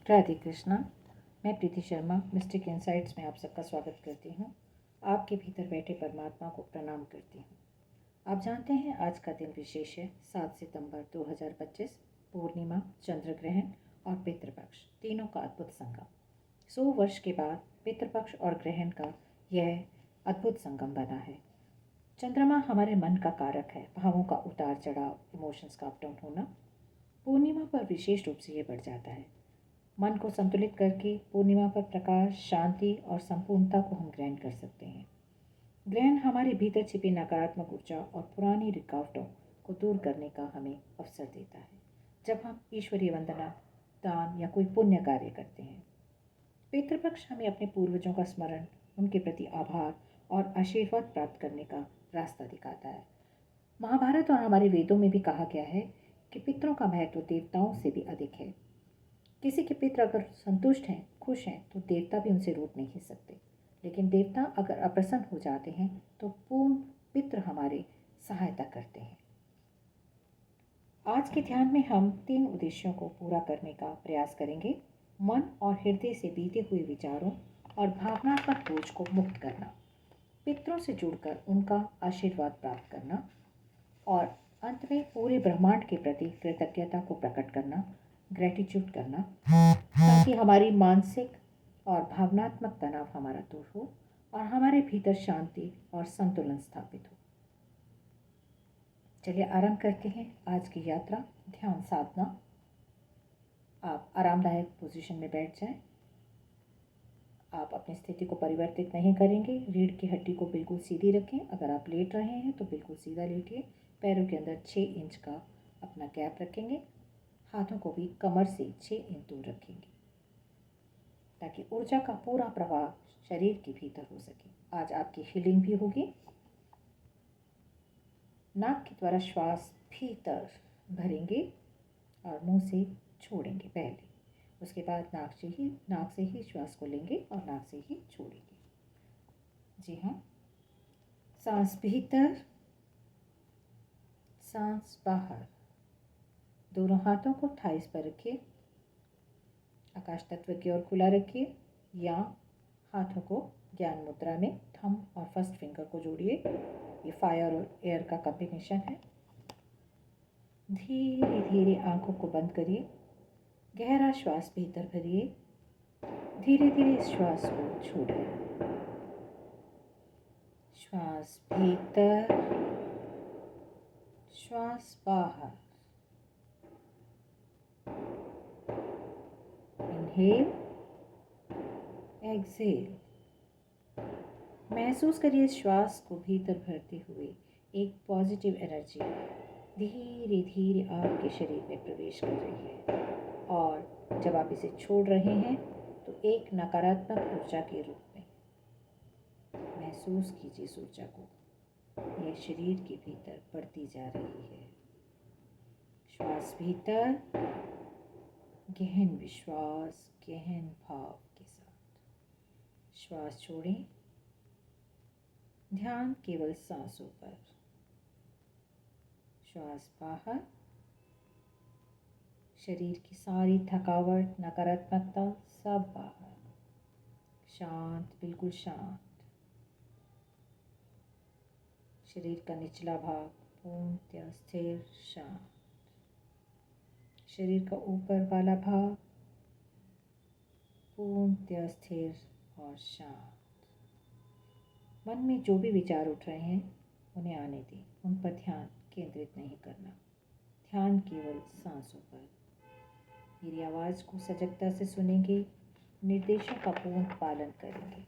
राधे कृष्णा। मैं प्रीति Sharma mistake insights में आप सबका स्वागत करती हूँ। आपके भीतर बैठे परमात्मा को प्रणाम करती हूँ। आप जानते हैं आज का दिन विशेष है। 7 सितंबर 2025, पूर्णिमा, चंद्र ग्रहण और पितृपक्ष तीनों का अद्भुत संगम। 100 वर्ष के बाद पितृपक्ष और ग्रहण का यह अद्भुत संगम बना है। चंद्रमा हमारे मन का कारक है, भावों का उतार चढ़ाव, इमोशंस का अप डाउन होना। पूर्णिमा पर विशेष रूप से ये बढ़ जाता है। मन को संतुलित करके पूर्णिमा पर प्रकाश, शांति और संपूर्णता को हम ग्रहण कर सकते हैं। ग्रहण हमारे भीतर छिपी नकारात्मक ऊर्जा और पुरानी रुकावटों को दूर करने का हमें अवसर देता है। जब हम ईश्वरीय वंदना, दान या कोई पुण्य कार्य करते हैं। पितृपक्ष हमें अपने पूर्वजों का स्मरण, उनके प्रति आभार और आशीर्वाद प्राप्त करने का रास्ता दिखाता है। महाभारत और हमारे वेदों में भी कहा गया है कि पितरों का महत्व देवताओं से भी अधिक है। किसी के पितर अगर संतुष्ट हैं, खुश हैं, तो देवता भी उनसे रूठ नहीं सकते। लेकिन देवता अगर अप्रसन्न हो जाते हैं तो पूर्ण पितर हमारे सहायता करते हैं। आज के ध्यान में हम 3 उद्देश्यों को पूरा करने का प्रयास करेंगे। मन और हृदय से बीते हुए विचारों और भावनात्मक बोझ को मुक्त करना, पितरों से जुड़कर उनका आशीर्वाद प्राप्त करना और अंत में पूरे ब्रह्मांड के प्रति कृतज्ञता को प्रकट करना, ग्रेटिट्यूड करना, ताकि हमारी मानसिक और भावनात्मक तनाव हमारा दूर हो और हमारे भीतर शांति और संतुलन स्थापित हो। चलिए आरंभ करते हैं आज की यात्रा, ध्यान साधना। आप आरामदायक पोजीशन में बैठ जाएं। आप अपनी स्थिति को परिवर्तित नहीं करेंगे। रीढ़ की हड्डी को बिल्कुल सीधी रखें। अगर आप लेट रहे हैं तो बिल्कुल सीधा लेटिए। पैरों के अंदर 6 इंच का अपना गैप रखेंगे। हाथों को भी कमर से 6 इंच दूर रखेंगे ताकि ऊर्जा का पूरा प्रवाह शरीर के भीतर हो सके। आज आपकी हीलिंग भी होगी। नाक के द्वारा श्वास भीतर भरेंगे और मुंह से छोड़ेंगे पहले। उसके बाद नाक से ही श्वास को लेंगे और नाक से ही छोड़ेंगे। जी हाँ, सांस भीतर, सांस बाहर। दोनों हाथों को थाइस पर रखिए। आकाश तत्व की ओर खुला रखिए या हाथों को ज्ञान मुद्रा में थंब और फर्स्ट फिंगर को जोड़िए। ये फायर और एयर का कॉम्बिनेशन है। धीरे धीरे आंखों को बंद करिए। गहरा श्वास भीतर भरिए। धीरे धीरे इस श्वास को छोड़िए। श्वास भीतर, श्वास बाहर। Inhale, exhale. महसूस करिए श्वास को भीतर भरते हुए एक पॉजिटिव एनर्जी धीरे धीरे आपके शरीर में प्रवेश कर रही है और जब आप इसे छोड़ रहे हैं तो एक नकारात्मक ऊर्जा के रूप में महसूस कीजिए इस ऊर्जा को। यह शरीर के भीतर बढ़ती जा रही है। श्वास भीतर, गहन विश्वास, गहन भाव के साथ। श्वास छोड़ें। ध्यान केवल सांसों पर। श्वास बाहर। शरीर की सारी थकावट, नकारात्मकता सब बाहर। शांत, बिल्कुल शांत। शरीर का निचला भाग पूर्णतः स्थिर, शांत। शरीर का ऊपर वाला भाग पूर्णतः स्थिर और शांत। मन में जो भी विचार उठ रहे हैं उन्हें आने दें, उन पर ध्यान केंद्रित नहीं करना। ध्यान केवल सांसों पर। मेरी आवाज़ को सजगता से सुनेंगे, निर्देशों का पूर्ण पालन करेंगे।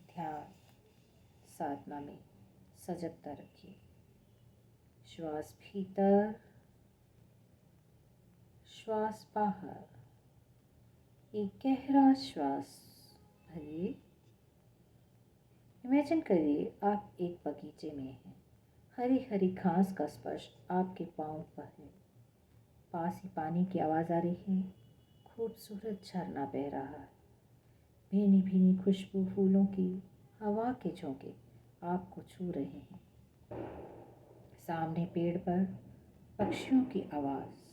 ध्यान साधना में सजगता रखिए। श्वास भीतर, श्वास बाहर। एक गहरा श्वास भरिए। इमेजिन करिए आप एक बगीचे में हैं। हरी हरी घास का स्पर्श आपके पाँव पर है। पास ही पानी की आवाज़ आ रही है। खूबसूरत झरना बह रहा है। भीनी भीनी खुशबू फूलों की, हवा के झोंके आपको छू रहे हैं। सामने पेड़ पर पक्षियों की आवाज़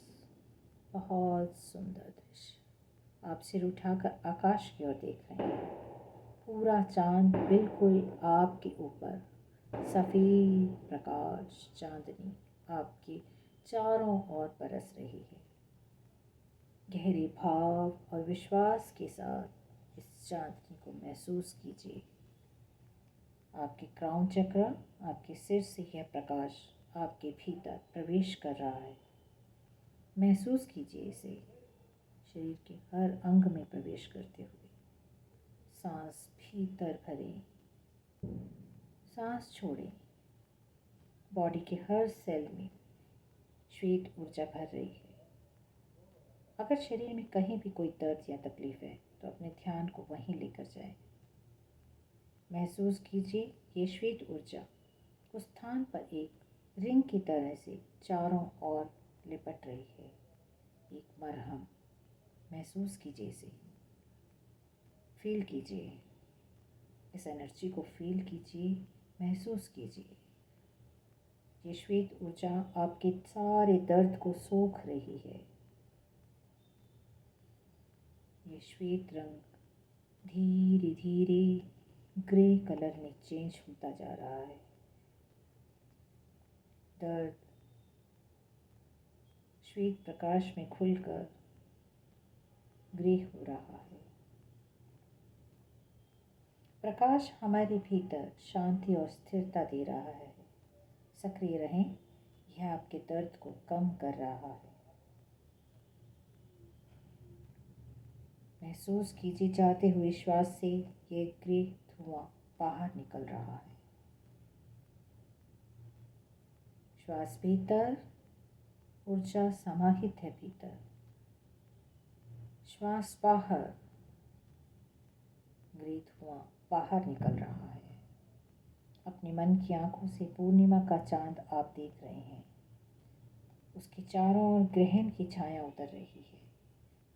बहुत सुंदर दृश्य। आप सिर उठाकर आकाश की ओर देख रहे हैं। पूरा चांद बिल्कुल आपके ऊपर, सफ़ेद प्रकाश चांदनी आपके चारों ओर बरस रही है। गहरे भाव और विश्वास के साथ इस चांदनी को महसूस कीजिए। आपके क्राउन चक्र, आपके सिर से यह प्रकाश आपके भीतर प्रवेश कर रहा है। महसूस कीजिए इसे शरीर के हर अंग में प्रवेश करते हुए। सांस भीतर भरें, सांस छोड़ें। बॉडी के हर सेल में श्वेत ऊर्जा भर रही है। अगर शरीर में कहीं भी कोई दर्द या तकलीफ है तो अपने ध्यान को वहीं लेकर जाएं। महसूस कीजिए ये श्वेत ऊर्जा उस स्थान पर एक रिंग की तरह से चारों ओर लिपट रही है। एक मरहम। महसूस कीजिए इसे, फील कीजिए इस एनर्जी को, फील कीजिए, महसूस कीजिए। ये श्वेत ऊर्जा आपके सारे दर्द को सोख रही है। ये श्वेत रंग धीरे धीरे ग्रे कलर में चेंज होता जा रहा है। दर्द श्वेत प्रकाश में खुलकर ग्रे हो रहा है। प्रकाश हमारे भीतर शांति और स्थिरता दे रहा है। सक्रिय रहें, यह आपके दर्द को कम कर रहा है। महसूस कीजिए जाते हुए श्वास से ये ग्रे धुआं बाहर निकल रहा है। श्वास भीतर, ऊर्जा समाहित है भीतर। श्वास बाहर, ग्रे धुआं बाहर निकल रहा है। अपने मन की आंखों से पूर्णिमा का चांद आप देख रहे हैं। उसके चारों ओर ग्रहण की छाया उतर रही है।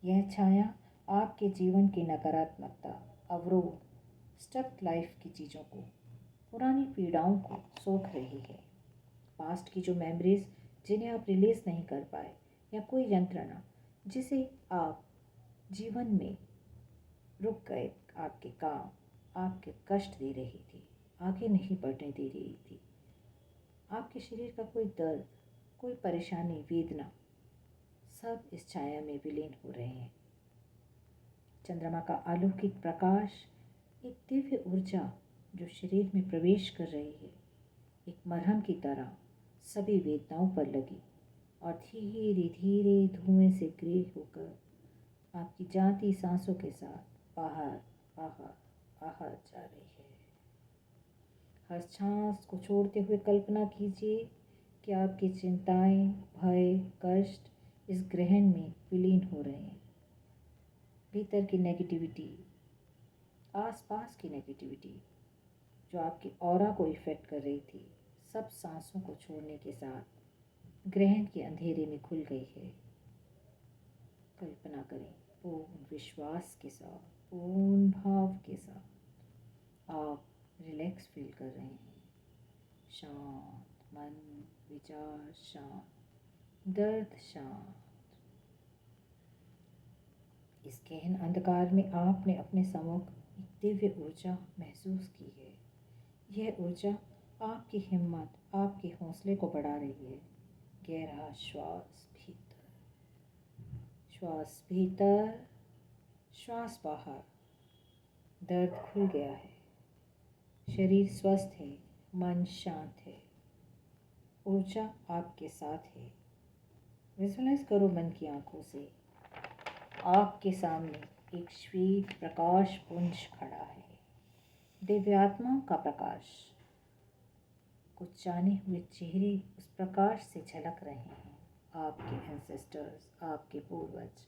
यह छाया आपके जीवन की नकारात्मकता, अवरोध, स्टक लाइफ की चीज़ों को, पुरानी पीड़ाओं को सोख रही है। पास्ट की जो मेमोरीज जिन्हें आप रिलीज़ नहीं कर पाए, या कोई यंत्रणा जिसे आप जीवन में रुक गए, आपके काम आपके कष्ट दे रही थी, आगे नहीं बढ़ने दे रही थी। आपके शरीर का कोई दर्द, कोई परेशानी, वेदना, सब इस छाया में विलीन हो रहे हैं। चंद्रमा का अलौकिक प्रकाश, एक दिव्य ऊर्जा जो शरीर में प्रवेश कर रही है, एक मरहम की तरह सभी वेदनाओं पर लगी और धीरे धीरे धुएं से ग्रे होकर आपकी जाती सांसों के साथ बाहर बाहर बाहर जा रही है। हर सांस को छोड़ते हुए कल्पना कीजिए कि आपकी चिंताएं, भय, कष्ट इस ग्रहण में विलीन हो रहे हैं। भीतर की नेगेटिविटी, आसपास की नेगेटिविटी जो आपकी ऑरा को इफ़ेक्ट कर रही थी, सब सांसों को छोड़ने के साथ ग्रहण के अंधेरे में खुल गई है। कल्पना करें, पूर्ण विश्वास के साथ, पूर्ण भाव के साथ आप रिलैक्स फील कर रहे हैं। शांत मन, विचार शांत, दर्द शांत। इस गहन अंधकार में आपने अपने सम्मुख एक दिव्य ऊर्जा महसूस की है। यह ऊर्जा आपकी हिम्मत, आपके हौसले को बढ़ा रही है। गहरा श्वास भीतर, श्वास भीतर, श्वास बाहर। दर्द खुल गया है, शरीर स्वस्थ है, मन शांत है, ऊर्जा आपके साथ है। विजुअलाइज करो मन की आंखों से आपके सामने एक श्वेत प्रकाश पुंज खड़ा है। दिव्यात्मा का प्रकाश। कुछ जाने हुए चेहरे उस प्रकाश से झलक रहे हैं। आपके एंसेस्टर्स, आपके पूर्वज।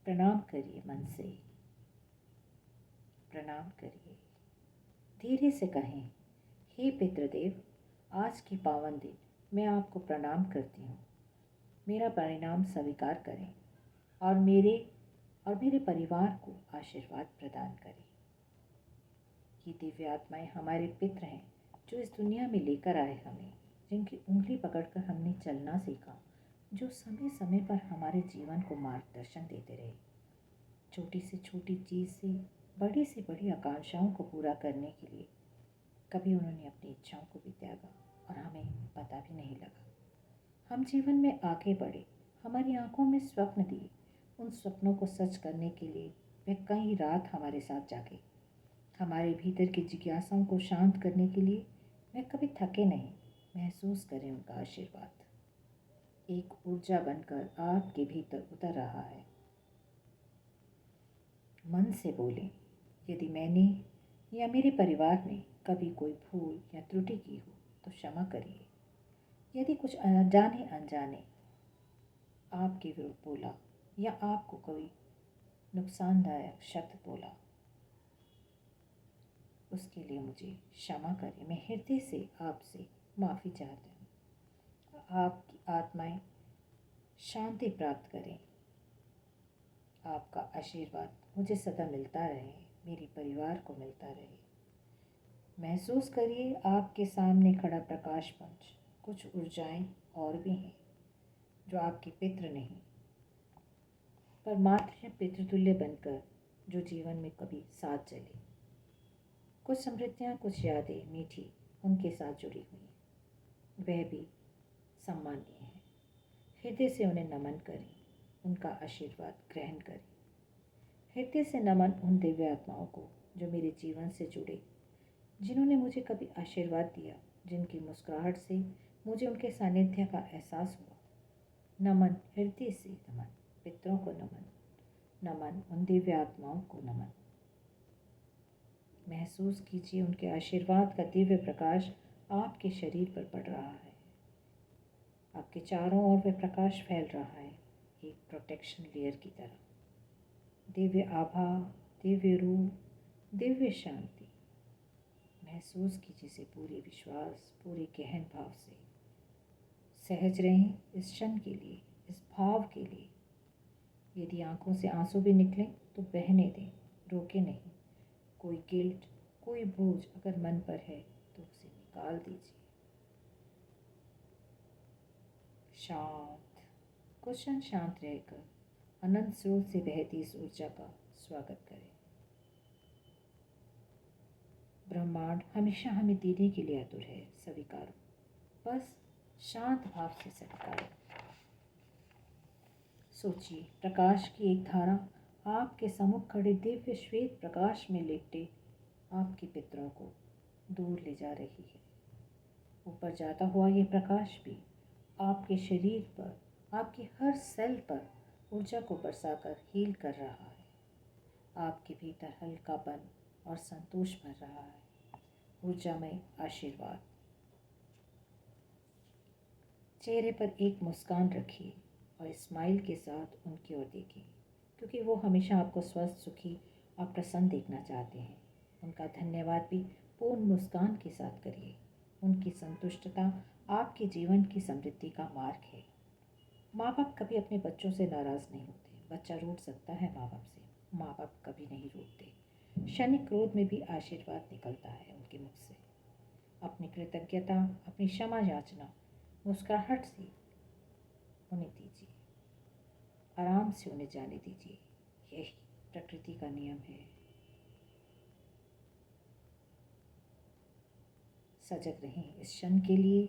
प्रणाम करिए मन से, प्रणाम करिए। धीरे से कहें, हे पितृदेव, आज के पावन दिन मैं आपको प्रणाम करती हूँ। मेरा परिणाम स्वीकार करें और मेरे परिवार को आशीर्वाद प्रदान करें। ये दिव्य आत्माएं हमारे पितृ हैं जो इस दुनिया में लेकर आए हमें, जिनकी उंगली पकड़कर हमने चलना सीखा, जो समय समय पर हमारे जीवन को मार्गदर्शन देते रहे। छोटी से छोटी चीज़ से बड़ी आकांक्षाओं को पूरा करने के लिए कभी उन्होंने अपनी इच्छाओं को भी त्यागा और हमें पता भी नहीं लगा। हम जीवन में आगे बढ़े, हमारी आंखों में स्वप्न दिए। उन सपनों को सच करने के लिए वे कई रात हमारे साथ जागे। हमारे भीतर की जिज्ञासाओं को शांत करने के लिए वे कभी थके नहीं। महसूस करें उनका आशीर्वाद एक ऊर्जा बनकर आपके भीतर उतर रहा है। मन से बोलें, यदि मैंने या मेरे परिवार ने कभी कोई भूल या त्रुटि की हो तो क्षमा करिए। यदि कुछ जाने अनजाने आपके विरुद्ध बोला या आपको कोई नुकसानदायक शब्द बोला, उसके लिए मुझे क्षमा करें। मैं हृदय से आपसे माफ़ी चाहती हूँ। आपकी आत्माएं शांति प्राप्त करें। आपका आशीर्वाद मुझे सदा मिलता रहे, मेरे परिवार को मिलता रहे। महसूस करिए आपके सामने खड़ा प्रकाश मंच। कुछ ऊर्जाएं और भी हैं जो आपके पितृ नहीं पर मात्र पितृतुल्य बनकर जो जीवन में कभी साथ चले। कुछ स्मृतियाँ, कुछ यादें मीठी उनके साथ जुड़ी हुई, वह भी सम्माननीय है। हृदय से उन्हें नमन करें, उनका आशीर्वाद ग्रहण करें। हृदय से नमन उन दिव्य आत्माओं को जो मेरे जीवन से जुड़े, जिन्होंने मुझे कभी आशीर्वाद दिया, जिनकी मुस्कुराहट से मुझे उनके सानिध्य का एहसास हुआ। नमन, हृदय से नमन, पितरों को नमन, नमन उन दिव्य आत्माओं को नमन। महसूस कीजिए उनके आशीर्वाद का दिव्य प्रकाश आपके शरीर पर पड़ रहा है। आपके चारों ओर वह प्रकाश फैल रहा है, एक प्रोटेक्शन लेयर की तरह। दिव्य आभा, दिव्य रूप, दिव्य शांति। महसूस कीजिए इसे पूरे विश्वास, पूरे गहन भाव से। सहज रहें इस क्षण के लिए, इस भाव के लिए। यदि आंखों से आंसू भी निकलें तो बहने दें, रोके नहीं। कोई गिल्ट, कोई बोझ अगर मन पर है तो उसे निकाल दीजिए। शांत, कुछ क्षण शांत रहकर अनंत स्रोत से बहती इस ऊर्जा का स्वागत करें। ब्रह्मांड हमेशा हमें देने के लिए आतुर है, स्वीकारो, बस शांत भाव से स्वीकारो। सोचिए प्रकाश की एक धारा आपके सम्मुख खड़े दिव्य श्वेत प्रकाश में लिपटे आपके पितरों को दूर ले जा रही है। ऊपर जाता हुआ ये प्रकाश भी आपके शरीर पर, आपके हर सेल पर ऊर्जा को बरसाकर हील कर रहा है। आपके भीतर हल्कापन और संतोष भर रहा है। ऊर्जामय आशीर्वाद। चेहरे पर एक मुस्कान रखिए और स्माइल के साथ उनकी ओर देखिए, क्योंकि वो हमेशा आपको स्वस्थ, सुखी और प्रसन्न देखना चाहते हैं। उनका धन्यवाद भी पूर्ण मुस्कान के साथ करिए। उनकी संतुष्टता आपके जीवन की समृद्धि का मार्ग है। माँ बाप कभी अपने बच्चों से नाराज़ नहीं होते। बच्चा रूठ सकता है माँ बाप से, माँ बाप कभी नहीं रूठते। क्षणिक क्रोध में भी आशीर्वाद निकलता है उनके मुख से। अपनी कृतज्ञता, अपनी क्षमा याचना मुस्कुराहट से उन्हें दीजिए। आराम से उन्हें जाने दीजिए। यही प्रकृति का नियम है। सजग रहें इस क्षण के लिए।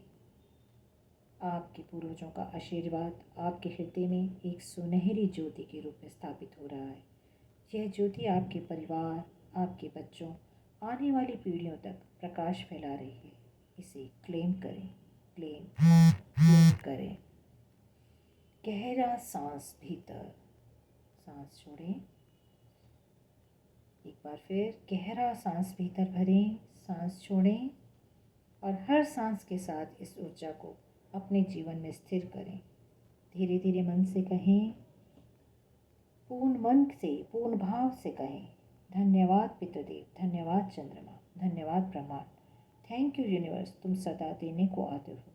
आपके पूर्वजों का आशीर्वाद आपके हृदय में एक सुनहरी ज्योति के रूप में स्थापित हो रहा है। यह ज्योति आपके परिवार, आपके बच्चों, आने वाली पीढ़ियों तक प्रकाश फैला रही है। इसे क्लेम करें, क्लेम करें। गहरा सांस भीतर, सांस छोड़ें। एक बार फिर गहरा सांस भीतर भरें, सांस छोड़ें और हर सांस के साथ इस ऊर्जा को अपने जीवन में स्थिर करें। धीरे धीरे मन से कहें, पूर्ण मन से, पूर्ण भाव से कहें, धन्यवाद पितृदेव, धन्यवाद चंद्रमा, धन्यवाद ब्रह्मांड, थैंक यू यूनिवर्स, तुम सदा देने को आतुर हो।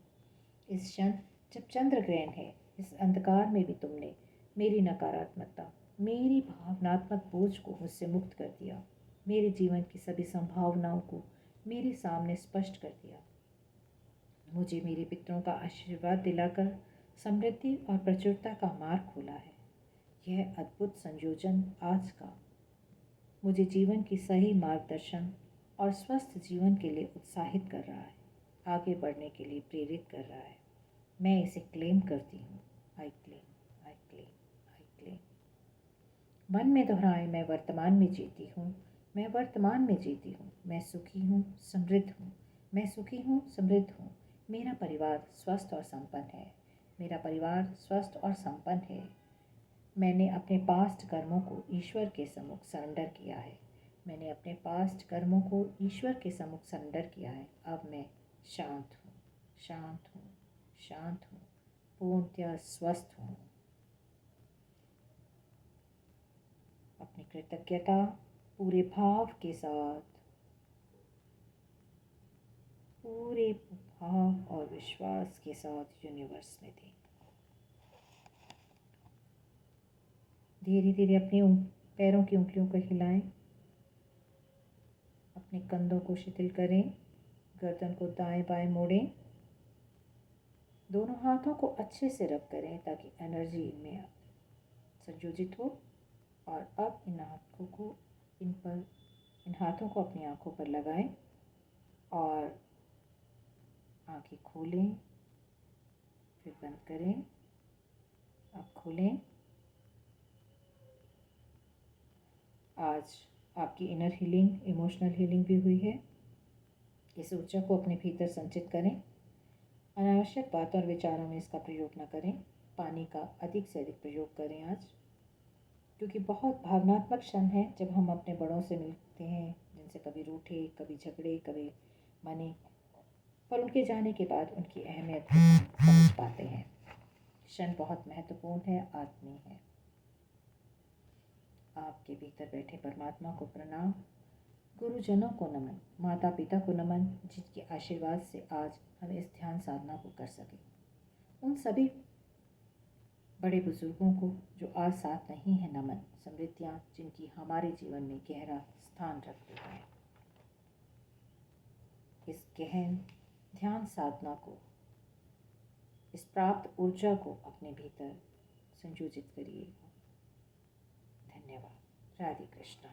इस क्षण जब चंद्र ग्रहण है, इस अंधकार में भी तुमने मेरी नकारात्मकता, मेरी भावनात्मक बोझ को मुझसे मुक्त कर दिया। मेरे जीवन की सभी संभावनाओं को मेरे सामने स्पष्ट कर दिया। मुझे मेरे पितरों का आशीर्वाद दिलाकर समृद्धि और प्रचुरता का मार्ग खोला है। यह अद्भुत संयोजन आज का मुझे जीवन की सही मार्गदर्शन और स्वस्थ जीवन के लिए उत्साहित कर रहा है, आगे बढ़ने के लिए प्रेरित कर रहा है। मैं इसे क्लेम करती हूँ। I claim, I claim, I claim. मन में दोहराएं, मैं वर्तमान में जीती हूँ, मैं वर्तमान में जीती हूँ, मैं सुखी हूँ, समृद्ध हूँ, मैं सुखी हूँ, समृद्ध हूँ। मेरा परिवार स्वस्थ और संपन्न है, मेरा परिवार स्वस्थ और संपन्न है। मैंने अपने पास्ट कर्मों को ईश्वर के सम्मुख सरेंडर किया है, मैंने अपने पास्ट कर्मों को ईश्वर के सम्मुख सरेंडर किया है। अब मैं शांत हूँ, शांत हूँ, शांत हूँ, पूर्णतया स्वस्थ हूँ। अपनी कृतज्ञता पूरे भाव के साथ, पूरे भाव और विश्वास के साथ यूनिवर्स में दें। धीरे धीरे अपने पैरों की उंगलियों को हिलाएं, अपने कंधों को शिथिल करें, गर्दन को दाएं बाएं मोड़ें, दोनों हाथों को अच्छे से रब करें ताकि एनर्जी इनमें संयोजित हो। और अब इन हाथों को अपनी आंखों पर लगाएं और आंखें खोलें, फिर बंद करें। अब खोलें। आज आपकी इनर हीलिंग, इमोशनल हीलिंग भी हुई है। इस ऊर्जा को अपने भीतर संचित करें। अनावश्यक बातों और विचारों में इसका प्रयोग न करें। पानी का अधिक से अधिक प्रयोग करें आज, क्योंकि बहुत भावनात्मक क्षण है जब हम अपने बड़ों से मिलते हैं, जिनसे कभी रूठे, कभी झगड़े, कभी मने, पर उनके जाने के बाद उनकी अहमियत को समझ पाते हैं। क्षण बहुत महत्वपूर्ण है, आत्मीय है। आपके भीतर बैठे परमात्मा को प्रणाम, गुरुजनों को नमन, माता पिता को नमन, जिनके आशीर्वाद से आज हम इस ध्यान साधना को कर सकें। उन सभी बड़े बुजुर्गों को जो आज साथ नहीं है नमन, समृद्धियाँ जिनकी हमारे जीवन में गहरा स्थान रखती हैं। इस गहन ध्यान साधना को, इस प्राप्त ऊर्जा को अपने भीतर संयोजित करिए। धन्यवाद। राधे कृष्णा।